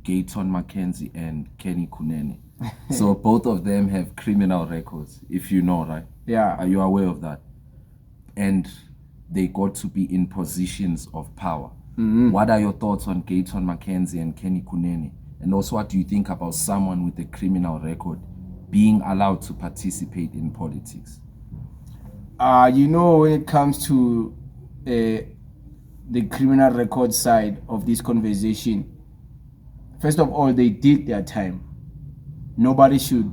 Gayton Mchenzie and KUNENE. So both of them have criminal records, if you know, right? Yeah. Are you aware of that? And they got to be in positions of power. What are your thoughts on Gayton Mchenzie and KUNENE? And also, what do you think about someone with a criminal record being allowed to participate in politics? When it comes to the criminal record side of this conversation, first of all, they did their time. Nobody should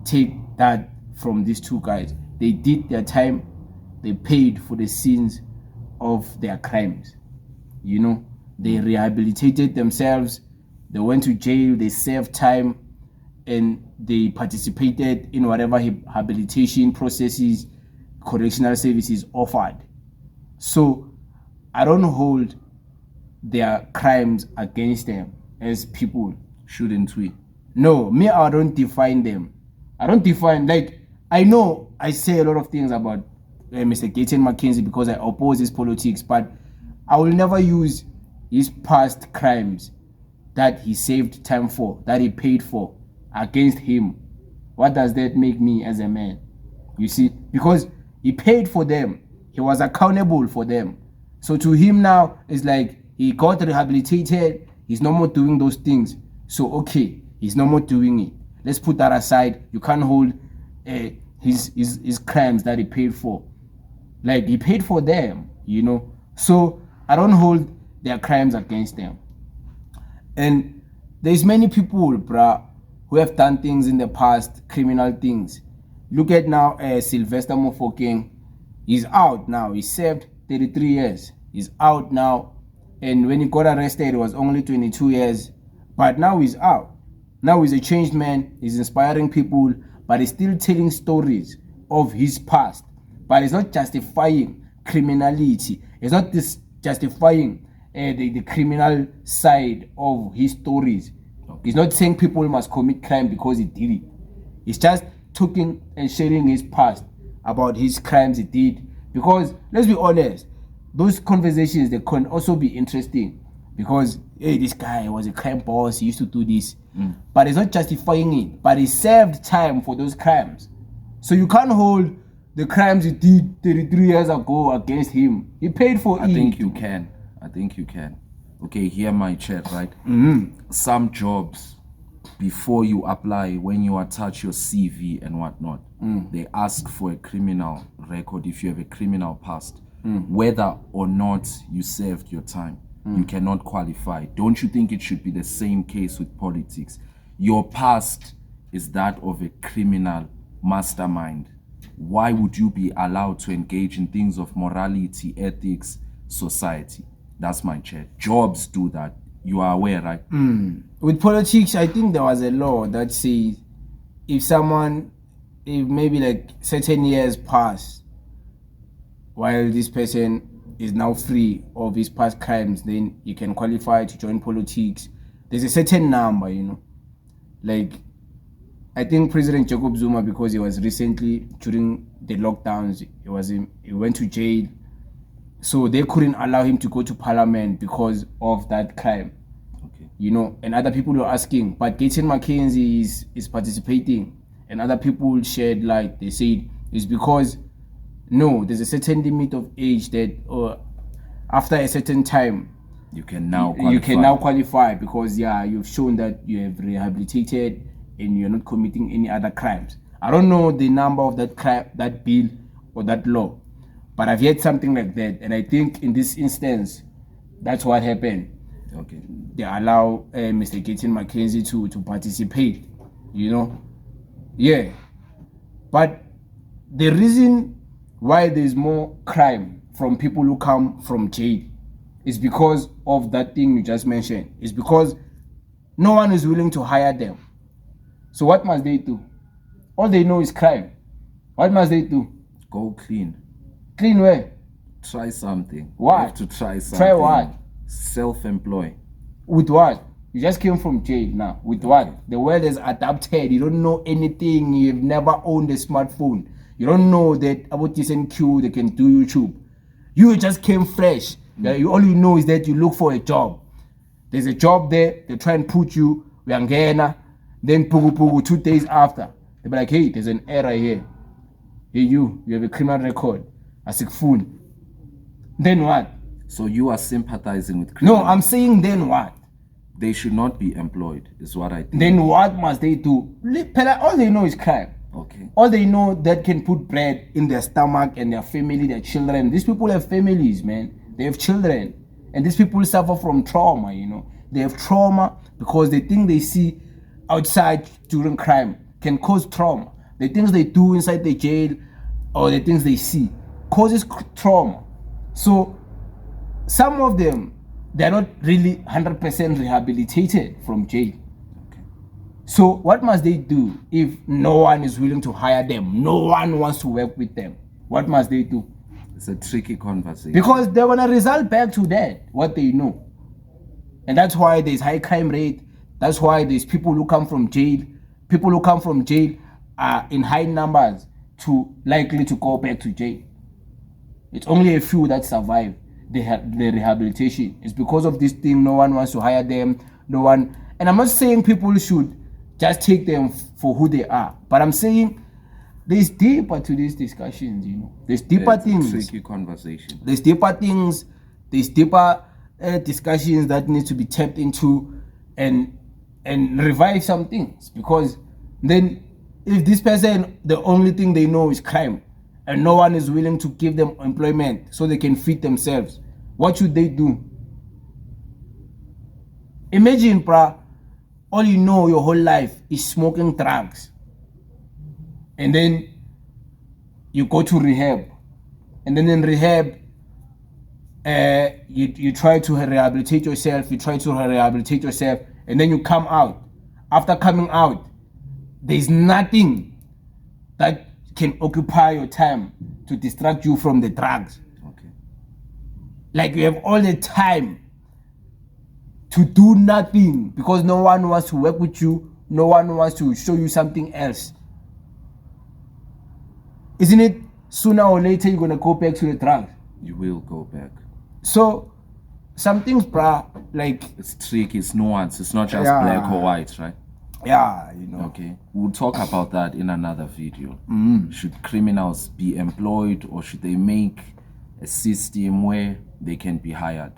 take that from these two guys. They did their time. They paid for the sins of their crimes. They rehabilitated themselves. They went to jail. They served time, and they participated in whatever rehabilitation processes correctional services offered. So I don't hold their crimes against them as people. Shouldn't we? No, me, I don't define them. I don't define, I know I say a lot of things about Mr. Gayton Mchenzie because I oppose his politics, but I will never use his past crimes that he saved time for, that he paid for, against him. What does that make me as a man? You see, because he paid for them, he was accountable for them. So to him now, it's like he got rehabilitated, he's no more doing those things. So okay, he's no more doing it. Let's put that aside. You can't hold his crimes that he paid for. Like, he paid for them, So I don't hold their crimes against them. And there's many people, bruh, who have done things in the past, criminal things. Look at now Sylvester Mofokeng. He's out now. He served 33 years. He's out now. And when he got arrested, it was only 22 years. But now he's out. Now he's a changed man. He's inspiring people. But he's still telling stories of his past. But it's not justifying criminality. It's not justifying the criminal side of his stories. He's not saying people must commit crime because he did it. He's just talking and sharing his past about his crimes he did. Because, let's be honest, those conversations, they can also be interesting. Because, hey, this guy was a crime boss, he used to do this. But it's not justifying it. But he served time for those crimes. So you can't hold the crimes he did 33 years ago against him. He paid for it. I think you can. Okay, hear my chat, right? Some jobs, before you apply, when you attach your CV and whatnot, they ask for a criminal record if you have a criminal past. Whether or not you served your time, you cannot qualify. Don't you think it should be the same case with politics? Your past is that of a criminal mastermind. Why would you be allowed to engage in things of morality, ethics, society? That's my chat. Jobs do that. You are aware, right? With politics, I think there was a law that says if maybe like certain years pass while this person is now free of his past crimes, then you can qualify to join politics. There's a certain number, Like, I think President Jacob Zuma, because he was recently, during the lockdowns, he went to jail. So they couldn't allow him to go to parliament because of that crime. Okay. And other people were asking, but Gayton Mchenzie is participating. And other people shared light. They said it's because, no, there's a certain limit of age that after a certain time, you can now qualify because, you've shown that you have rehabilitated and you're not committing any other crimes. I don't know the number of that bill or that law, but I've heard something like that. And I think in this instance, that's what happened. Okay. They allow Mr. Gayton Mchenzie to participate, Yeah. But the reason why there's more crime from people who come from jail is because of that thing you just mentioned. It's because no one is willing to hire them. So what must they do? All they know is crime. What must they do? Go clean. Clean where? Try something. What? You have to try something. Try what? Self-employ. With what? You just came from jail now. With what? The world is adapted. You don't know anything. You've never owned a smartphone. You don't know that about this and Q, they can do YouTube. You just came fresh. All you know is that you look for a job. There's a job there. They try and put you. Uyangena. Then pugu 2 days after, they be like, hey, there's an error here. Hey, you have a criminal record. Asikfuni. Then what? So you are sympathizing with No, criminals? I'm saying then what? They should not be employed, is what I think. Then what must they do? All they know is crime. Okay. All they know that can put bread in their stomach and their family, their children. These people have families, man. They have children. And these people suffer from trauma, you know. They have trauma because they think they see outside during crime can cause trauma. The things they do inside the jail or the things they see causes trauma. So some of them, they're not really 100% rehabilitated from jail. Okay. So what must they do if no one is willing to hire them? No one wants to work with them. What must they do? It's a tricky conversation. Because they're going to result back to that, what they know. And that's why there's high crime rate. That's why there's people who come from jail. People who come from jail are in high numbers to likely to go back to jail. It's only a few that survive the rehabilitation. It's because of this thing. No one wants to hire them. No one. And I'm not saying people should just take them for who they are. But I'm saying there's deeper to these discussions, you know. There's deeper things. It's a tricky conversation. There's deeper things. There's deeper discussions that need to be tapped into and revive some things. Because then if this person, the only thing they know is crime and no one is willing to give them employment so they can feed themselves, what should they do? Imagine, bruh, all you know your whole life is smoking drugs. And then you go to rehab. And then in rehab, you try to rehabilitate yourself. And then you come out. After coming out, there's nothing that can occupy your time to distract you from the drugs. Okay. Like you have all the time to do nothing because no one wants to work with you. No one wants to show you something else. Isn't it sooner or later you're going to go back to the drugs? You will go back. So some things, bruh, like... It's tricky, it's nuanced. It's not just Yeah. black or white, right? Yeah, you know. Okay. We'll talk about that in another video. Should criminals be employed or should they make a system where they can be hired?